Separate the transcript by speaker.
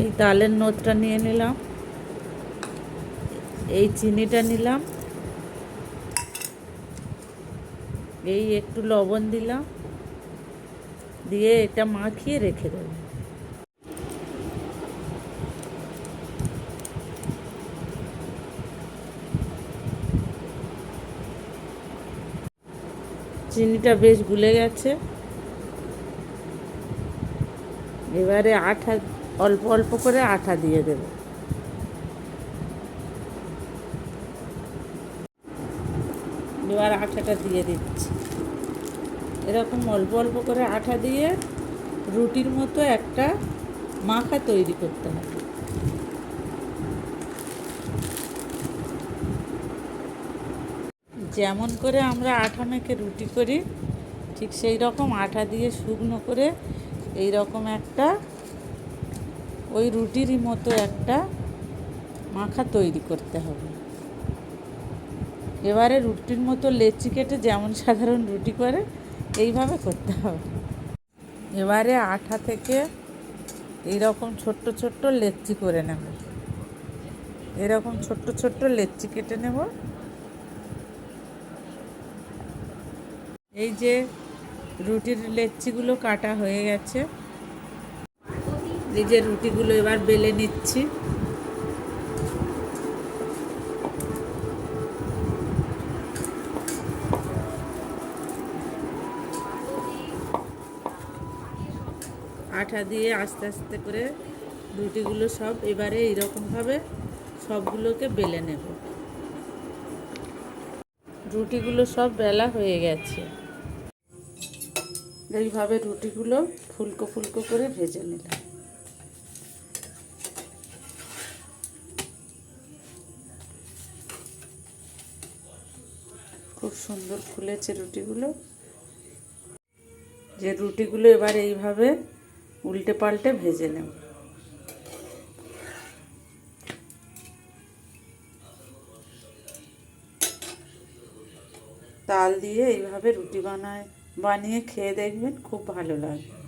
Speaker 1: এই তালের নোটটা নিয়ে নিলাম, এই চিনিটা নিলাম, এই একটু লবণ দিলাম, দিয়ে এটা মাখিয়ে রেখে দেব। চিনিটা বেশ গুলে গেছে। এবারে আঠা, অল্প অল্প করে আঠা দিয়ে দেব। এবার আঠাটা দিয়ে দিচ্ছি। এরকম অল্প অল্প করে আঠা দিয়ে রুটির মতো একটা মাখা তৈরি করতে হবে। যেমন করে আমরা আঠা মেখে রুটি করি, ঠিক সেই রকম আঠা দিয়ে শুকনো করে এই রকম একটা ওই রুটিরই মতো একটা মাখা তৈরি করতে হবে। এবারে রুটির মতো লেচি কেটে যেমন সাধারণ রুটি করে এইভাবে করতে হবে। এবারে আঠা থেকে এইরকম ছোট্ট ছোট্ট লেচি করে নেব। এরকম ছোট্ট ছোট্ট লেচি কেটে নেব। এই যে রুটির লেচিগুলো কাটা হয়ে গেছে। এই যে রুটিগুলো এবার বেলে নিচ্ছি। আঠা দিয়ে আস্তে আস্তে করে রুটিগুলো সব এবারে এইরকমভাবে সবগুলোকে বেলে নেব। রুটিগুলো সব বেলা হয়ে গেছে। এইভাবে রুটিগুলো ফুলকো ফুলকো করে ভেজে নিলাম। খুব সুন্দর ফুলেছে রুটিগুলো। যে রুটিগুলো এবার এইভাবে উল্টে পাল্টে ভেজে নেব। তাল দিয়ে এইভাবে রুটি বানিয়ে খেয়ে দেখবেন, খুব ভালো লাগবে।